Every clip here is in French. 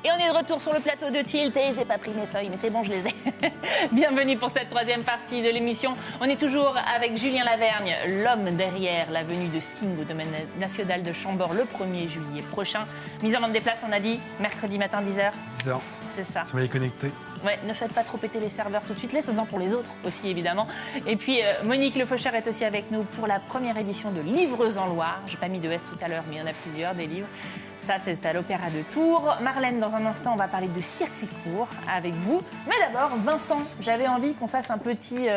Et on est de retour sur le plateau de Tilt et j'ai pas pris mes feuilles, mais c'est bon, je les ai. Bienvenue pour cette troisième partie de l'émission. On est toujours avec Julien Lavergne, l'homme derrière la venue de Sting au domaine national de Chambord le 1er juillet prochain. Mise en vente des places, on a dit, mercredi matin 10h. 10h. C'est ça. Ça va y connecter. Ouais, ne faites pas trop péter les serveurs tout de suite, laissez-en pour les autres aussi évidemment. Et puis Monique Le Faucheur est aussi avec nous pour la première édition de Livreuse en Loire. J'ai pas mis de S tout à l'heure, mais il y en a plusieurs des livres. Ça, c'est à l'Opéra de Tours. Marlène, dans un instant, on va parler de circuit court avec vous. Mais d'abord, Vincent, j'avais envie qu'on fasse un petit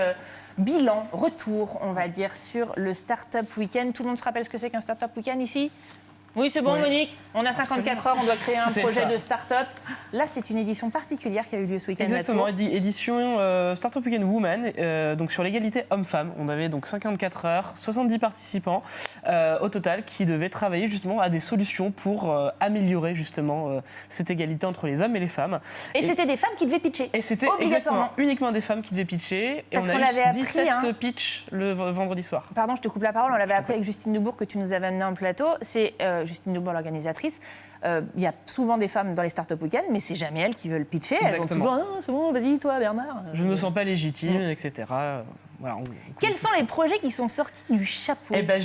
bilan, retour, on va dire, sur le Startup Weekend. Tout le monde se rappelle ce que c'est qu'un Startup Weekend ici ? Oui, c'est bon, oui. Monique. On a 54 heures, on doit créer un projet de start-up. Là, c'est une édition particulière qui a eu lieu ce week-end. Exactement, édition Startup Weekend Woman, donc sur l'égalité homme-femme. On avait donc 54 heures, 70 participants au total qui devaient travailler justement à des solutions pour améliorer justement cette égalité entre les hommes et les femmes. Et c'était des femmes qui devaient pitcher. Et c'était exactement uniquement des femmes qui devaient pitcher. Et parce on a eu 17 pitchs le vendredi soir. Pardon, je te coupe la parole. On l'avait appris avec Justine Noubourg que tu nous avais amené en plateau. C'est Justine Noubourg, l'organisatrice. Il y a souvent des femmes dans les Startup Weekend, mais c'est jamais elles qui veulent pitcher. Elles ont toujours « c'est bon, vas-y, toi, Bernard ». Je ne me sens pas légitime, etc. Voilà, quels sont les projets qui sont sortis du chapeau ? Eh ben,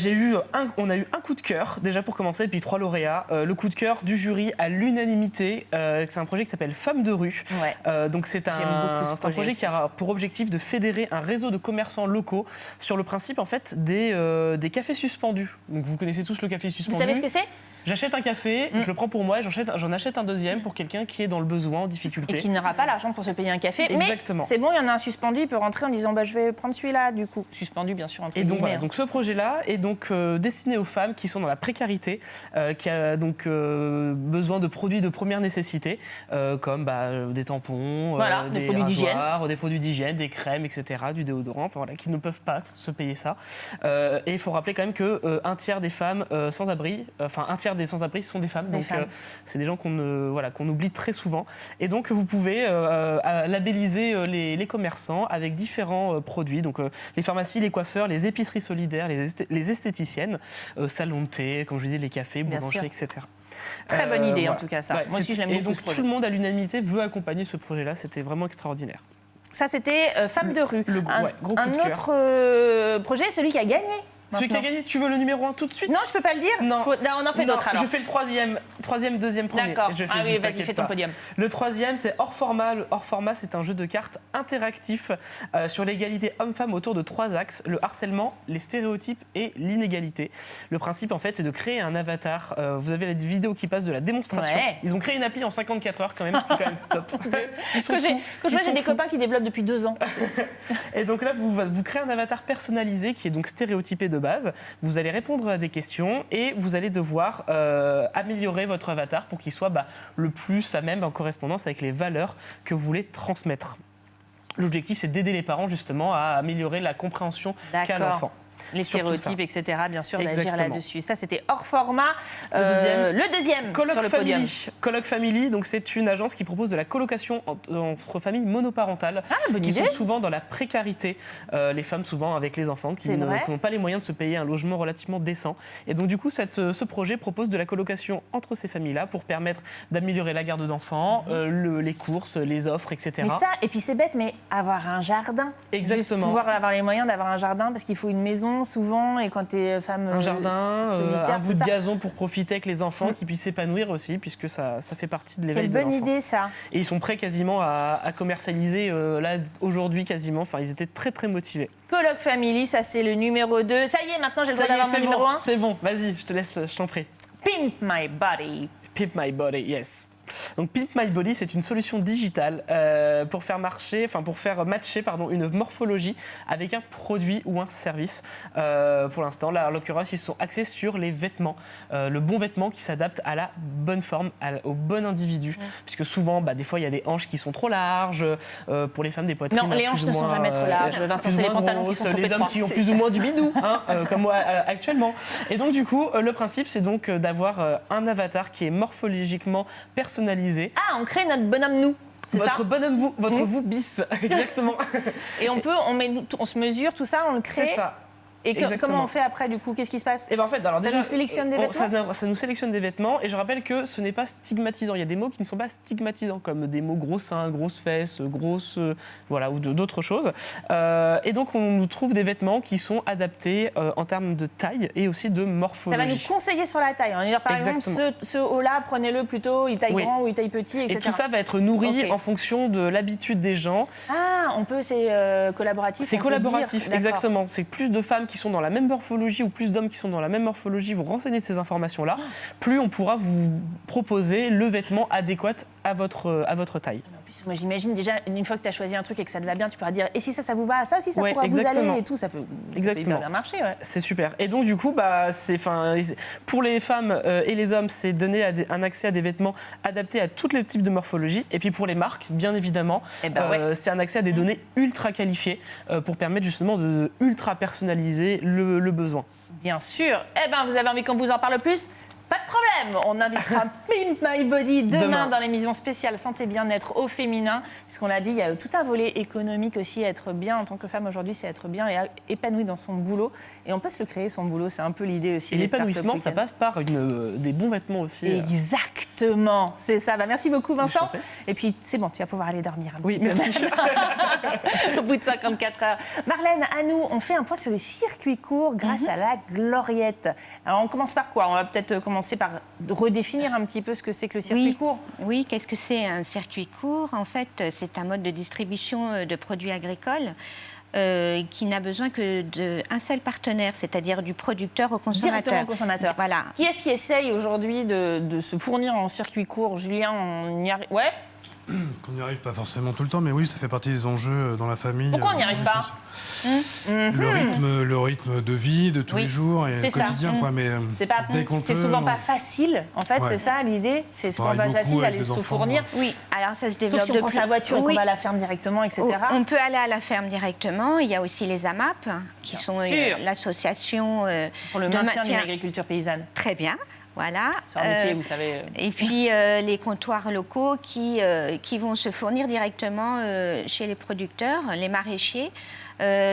on a eu un coup de cœur, déjà pour commencer, et puis 3 lauréats. Le coup de cœur du jury à l'unanimité, c'est un projet qui s'appelle Femmes de rue. Ouais. Donc c'est un projet qui a pour objectif de fédérer un réseau de commerçants locaux sur le principe en fait des cafés suspendus. Donc vous connaissez tous le café suspendu. Vous savez ce que c'est ? J'achète un café, je le prends pour moi et j'en achète un deuxième pour quelqu'un qui est dans le besoin, en difficulté. Et qui n'aura pas l'argent pour se payer un café. Exactement. Mais c'est bon, il y en a un suspendu, il peut rentrer en disant je vais prendre celui-là du coup. Suspendu bien sûr entre guillemets. Et donc voilà, donc ce projet-là est donc destiné aux femmes qui sont dans la précarité, qui a donc besoin de produits de première nécessité, comme des tampons, des rasoirs, des produits d'hygiène, des crèmes, etc., du déodorant, enfin voilà, qui ne peuvent pas se payer ça. Et il faut rappeler quand même que un tiers des femmes sans-abri, un tiers des sans-abri sont des femmes, donc c'est des gens qu'on oublie très souvent. Et donc vous pouvez labelliser les commerçants avec différents produits, donc les pharmacies, les coiffeurs, les épiceries solidaires, les esthéticiennes, salons de thé, comme je dis, les cafés, boulangeries, etc. Très bonne idée en tout cas ça. Ouais, moi aussi je l'aime beaucoup. Et donc tout le monde à l'unanimité veut accompagner ce projet-là, c'était vraiment extraordinaire. Ça c'était Femmes de rue. Gros coup de cœur. Autre projet, celui qui a gagné. Celui qui a gagné, tu veux le numéro 1 tout de suite ? Non, je peux pas le dire. Non. On en fait d'autres alors. Je fais le troisième, deuxième, premier. D'accord. Ah oui, vas-y, fais ton podium. Le troisième, c'est hors format. Le hors format, c'est un jeu de cartes interactif sur l'égalité homme-femme autour de 3 axes, le harcèlement, les stéréotypes et l'inégalité. Le principe, en fait, c'est de créer un avatar. Vous avez la vidéo qui passe de la démonstration. Ouais. Ils ont créé une appli en 54 heures quand même, ce qui est quand même top. Ils sont fous. J'ai des copains qui développent depuis 2 ans. Et donc là, vous créez un avatar personnalisé qui est donc stéréotypé de base. Vous allez répondre à des questions et vous allez devoir améliorer votre avatar pour qu'il soit le plus à même en correspondance avec les valeurs que vous voulez transmettre. L'objectif, c'est d'aider les parents justement à améliorer la compréhension qu'a l'enfant. Les stéréotypes, etc. Bien sûr, d'agir là-dessus. Ça, c'était hors format. Le deuxième Colloque sur le podium. Colloque Family, donc c'est une agence qui propose de la colocation entre familles monoparentales qui sont souvent dans la précarité. Les femmes, souvent avec les enfants, qui n'ont pas les moyens de se payer un logement relativement décent. Et donc, du coup, ce projet propose de la colocation entre ces familles-là pour permettre d'améliorer la garde d'enfants, les courses, les offres, etc. Mais ça, et puis c'est bête, mais avoir un jardin. Exactement. Juste pouvoir avoir les moyens d'avoir un jardin parce qu'il faut une maison souvent, et quand tu es femme un jardin, un bout de gazon pour profiter avec les enfants, qui puissent s'épanouir aussi, puisque ça fait partie de l'éveil de l'enfant. Quelle bonne idée, ça. Et ils sont prêts quasiment à commercialialiser là aujourd'hui quasiment. Enfin, ils étaient très très motivés. Colloque Family, ça c'est le numéro 2. Ça y est, maintenant j'ai le droit d'avoir mon numéro 1. C'est bon, vas-y, je t'en prie. Pimp My Body. Pimp My Body, yes. Donc Pimp My Body, c'est une solution digitale pour faire matcher une morphologie avec un produit ou un service. Pour l'instant, là, en l'occurrence, ils sont axés sur les vêtements, le bon vêtement qui s'adapte à la bonne forme, au bon individu. Puisque souvent, des fois, il y a des hanches qui sont trop larges, pour les femmes, des poitrines. Non, les hanches ne sont jamais trop larges. Vincent, c'est les pantalons qui sont trop les hommes qui ont plus ou moins du bidou, comme moi actuellement. Et donc, du coup, le principe, c'est donc d'avoir un avatar qui est morphologiquement personnalisé. Ah, on crée notre bonhomme nous. Votre bonhomme vous, votre vous bis, exactement. Et on se mesure, tout ça, on le crée. C'est ça. Et comment on fait après, du coup? Qu'est-ce qui se passe? En fait, alors ça nous sélectionne des vêtements? Ça nous sélectionne des vêtements. Et je rappelle que ce n'est pas stigmatisant. Il y a des mots qui ne sont pas stigmatisants, comme des mots gros seins, grosses fesses, grosses... voilà, ou d'autres choses. Et donc, on nous trouve des vêtements qui sont adaptés en termes de taille et aussi de morphologie. Ça va nous conseiller sur la taille. On va dire, par exemple, ce haut-là, prenez-le plutôt, il taille grand ou il taille petit, etc. Et tout ça va être nourri en fonction de l'habitude des gens. Ah, c'est collaboratif. C'est collaboratif, exactement. C'est plus de femmes qui sont dans la même morphologie ou plus d'hommes qui sont dans la même morphologie vont renseigner ces informations-là, plus on pourra vous proposer le vêtement adéquat à votre taille. Moi, j'imagine déjà, une fois que tu as choisi un truc et que ça te va bien, tu pourras dire et si ça vous va, ça aussi, ça pourra vous aller et tout, ça peut bien marcher. Ouais. C'est super. Et donc, du coup, pour les femmes et les hommes, c'est donner un accès à des vêtements adaptés à tous les types de morphologie. Et puis, pour les marques, bien évidemment, c'est un accès à des données ultra qualifiées pour permettre justement de ultra personnaliser le besoin. Bien sûr. Vous avez envie qu'on vous en parle plus ? Pas de problème, on invitera Pimp My Body demain dans l'émission spéciale Santé Bien-être au féminin, puisqu'on l'a dit, il y a tout un volet économique aussi, être bien en tant que femme aujourd'hui, c'est être bien et épanoui dans son boulot. Et on peut se le créer, son boulot, c'est un peu l'idée aussi. Et l'épanouissement, ça passe par des bons vêtements aussi. Exactement, c'est ça. Merci beaucoup Vincent. Et puis c'est bon, tu vas pouvoir aller dormir un petit peu. Merci. Au bout de 54 heures. Marlène, à nous, on fait un point sur les circuits courts grâce à la Gloriette. Alors on commence par quoi? On va peut-être commencer par redéfinir un petit peu ce que c'est que le circuit court. Oui, qu'est-ce que c'est un circuit court? En fait, c'est un mode de distribution de produits agricoles qui n'a besoin que d'un seul partenaire, c'est-à-dire du producteur au consommateur. Directement au consommateur. Voilà. Qui est-ce qui essaye aujourd'hui de se fournir en circuit court? Julien, on y arrive? Ouais. Qu'on n'y arrive pas forcément tout le temps, mais oui, ça fait partie des enjeux dans la famille. Pourquoi on n'y arrive pas? Le rythme de vie de tous les jours et le quotidien, quoi. Mais c'est souvent pas facile. En fait, c'est ça l'idée. C'est souvent pas facile d'aller se fournir. Oui. Alors ça se développe. Sauf si on prend sa voiture et qu'on va à la ferme directement, etc. On peut aller à la ferme directement. Il y a aussi les AMAP, qui sont l'association pour le maintien d'une agriculture paysanne. Très bien. Voilà. C'est un métier, vous savez. Et puis les comptoirs locaux qui vont se fournir directement chez les producteurs, les maraîchers.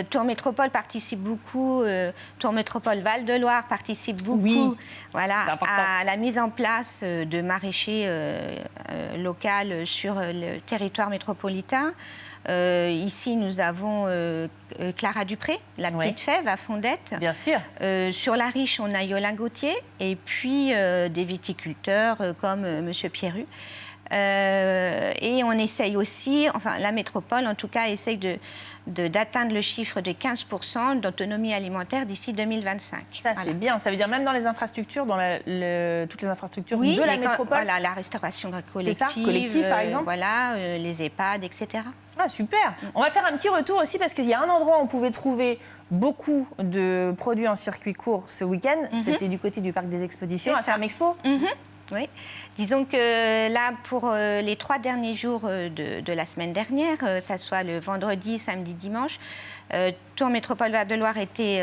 Tour Métropole participe beaucoup, Tour Métropole Val-de-Loire participe beaucoup à la mise en place de maraîchers locaux sur le territoire métropolitain. Ici, nous avons Clara Dupré, la petite fève à Fondette. Bien sûr. Sur la Riche, on a Yolin Gauthier et puis des viticulteurs comme Monsieur Pierru. Et on essaye aussi, enfin la métropole en tout cas, essaye d'atteindre le chiffre de 15% d'autonomie alimentaire d'ici 2025. Ça, c'est bien. Ça veut dire même dans les infrastructures, dans toutes les infrastructures de la métropole. Voilà, la restauration collective. C'est ça, collective par exemple. Voilà, les EHPAD, etc. Ah, super. On va faire un petit retour aussi parce qu'il y a un endroit où on pouvait trouver beaucoup de produits en circuit court ce week-end. C'était du côté du Parc des Expositions, à Ferme Expo. Oui, disons que là, pour les 3 derniers jours de la semaine dernière, ça soit le vendredi, samedi, dimanche, Tour Métropole Val-de-Loire était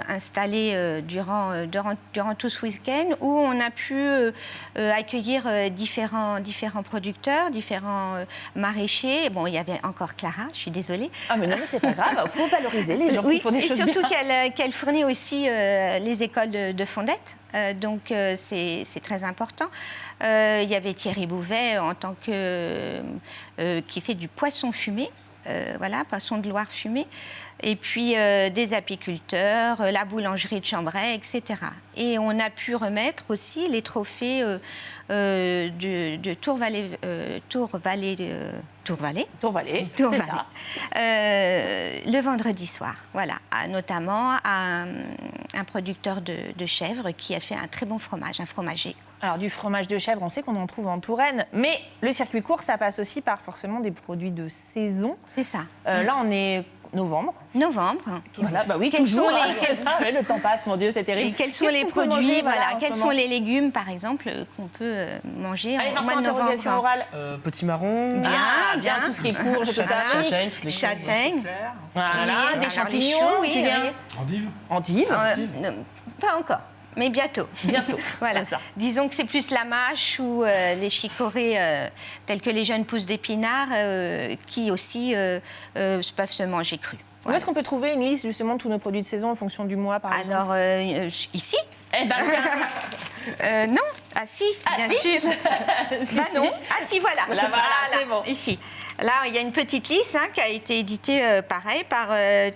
installé durant tout ce week-end où on a pu accueillir différents producteurs, différents maraîchers. Bon, il y avait encore Clara, je suis désolée. Ah mais non, mais c'est pas grave, il faut valoriser les gens qui font des choses bien. Et surtout qu'elle fournit aussi les écoles de Fondette, donc c'est très important. Il y avait Thierry Bouvet en tant qui fait du poisson fumé. Poisson de Loire fumé, et puis des apiculteurs, la boulangerie de Chambray, etc. Et on a pu remettre aussi les trophées de Tour-Vallée, le vendredi soir, notamment à un producteur de chèvres qui a fait un très bon fromage, un fromager. Alors, du fromage de chèvre, on sait qu'on en trouve en Touraine, mais le circuit court, ça passe aussi par forcément des produits de saison. C'est ça. Là, on est novembre. Voilà, bah oui, toujours. Le temps passe, mon Dieu, c'est terrible. Et quels sont les produits, quels sont les légumes, par exemple, qu'on peut manger en mois de novembre? Orale. Petit marron. Bien, tout ce qui est courge, tout ça. Châtaigne. Voilà, des champignons. Endives. Pas encore. Mais bientôt. Voilà. Disons que c'est plus la mâche ou les chicorées telles que les jeunes pousses d'épinards qui aussi peuvent se manger crues. Où est-ce qu'on peut trouver une liste justement de tous nos produits de saison en fonction du mois, par exemple? Alors, ici Eh ben, non. Ah si, bien sûr. Bah non. Ah si, voilà. Voilà, c'est bon. Ici. Là, il y a une petite liste qui a été éditée, pareil, par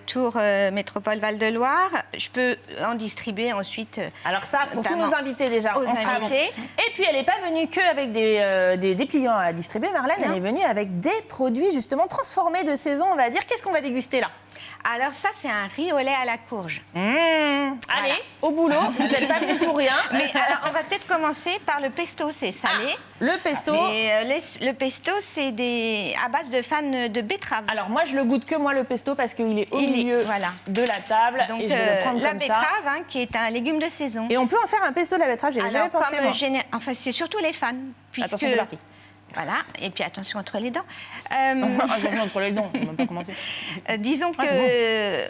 Tour Métropole Val-de-Loire. Je peux en distribuer ensuite. Alors ça, pour tous nos invités déjà. Aux invités. Et puis, elle n'est pas venue qu'avec des dépliants à distribuer, Marlène. Elle est venue avec des produits justement transformés de saison, on va dire. Qu'est-ce qu'on va déguster là? Alors ça, c'est un riz au lait à la courge. Allez, au boulot, vous n'êtes pas venus pour rien. Mais alors, on va peut-être commencer par le pesto, c'est salé. Le pesto. Le pesto, c'est à base de fan de betterave. Alors moi, je le goûte que moi, le pesto, parce qu'il est au milieu de la table. Donc et je vais le prendre la comme betterave, qui est un légume de saison. Et on peut en faire un pesto de la betterave, j'avais jamais pensé, moi. Enfin, c'est surtout les fans. Attention, c'est parti. Voilà, et puis attention entre les dents. Attention entre les dents, on ne va pas commenter. Disons que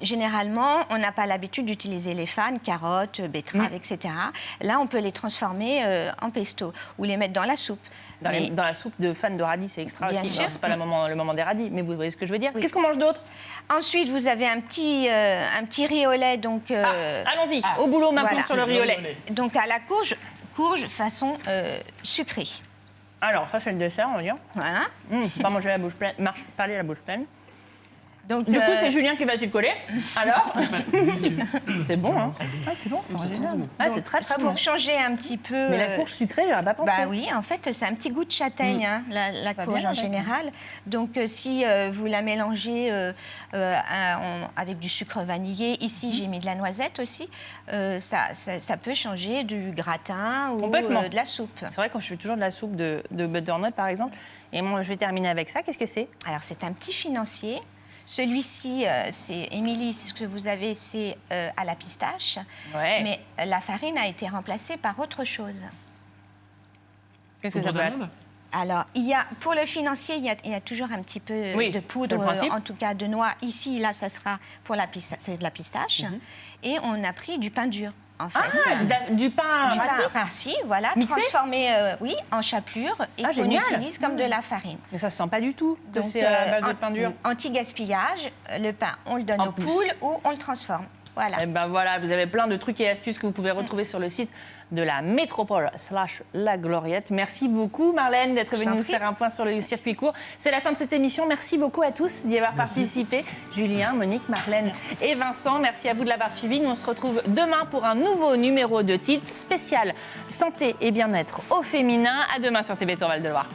généralement, on n'a pas l'habitude d'utiliser les fans, carottes, betteraves, etc. Là, on peut les transformer en pesto ou les mettre dans la soupe. Dans la soupe de fans de radis, c'est extra Bien aussi. sûr. C'est pas le moment des radis, mais vous voyez ce que je veux dire. Qu'est-ce qu'on mange d'autre? Ensuite, vous avez un petit riz au lait. Donc, allons-y, au boulot maintenant sur le riz au lait. Donc à la courge façon sucrée. Alors, ça, c'est le dessert, on va dire. Voilà. Pas manger la bouche pleine, parler la bouche pleine. Donc, du coup, c'est Julien qui va s'y coller. Alors c'est bon, hein? C'est bon, c'est original. C'est très, très bon. Pour changer un petit peu... Mais la courge sucrée, j'aurais pas pensé. Bah oui, en fait, c'est un petit goût de châtaigne, la courge en général. Donc, si vous la mélangez avec du sucre vanillé, ici, j'ai mis de la noisette aussi, ça peut changer du gratin ou de la soupe. C'est vrai, quand je fais toujours de la soupe de butternut, par exemple, et moi, je vais terminer avec ça. Qu'est-ce que c'est? Alors, c'est un petit financier. Celui-ci, c'est Émilie, ce que vous avez, c'est à la pistache. Ouais. Mais la farine a été remplacée par autre chose. Qu'est-ce que ça peut être? Alors, pour le financier, il y a toujours un petit peu de poudre, en tout cas de noix. Ici, là, ça sera pour c'est de la pistache. Et on a pris du pain dur. En fait. Du pain rassis, voilà, transformé en chapelure et qu'on utilise comme de la farine. Mais ça ne se sent pas du tout que c'est à base de pain dur. Anti-gaspillage, le pain, on le donne aux poules ou on le transforme. Voilà. Et ben voilà, vous avez plein de trucs et astuces que vous pouvez retrouver sur le site de la Métropole /La Gloriette. Merci beaucoup Marlène d'être venue nous faire un point sur le circuit court. C'est la fin de cette émission. Merci beaucoup à tous d'y avoir participé. Julien, Monique, Marlène et Vincent, merci à vous de l'avoir suivi. Nous on se retrouve demain pour un nouveau numéro de titre spécial santé et bien-être au féminin. À demain sur TV Tour Val de Loire.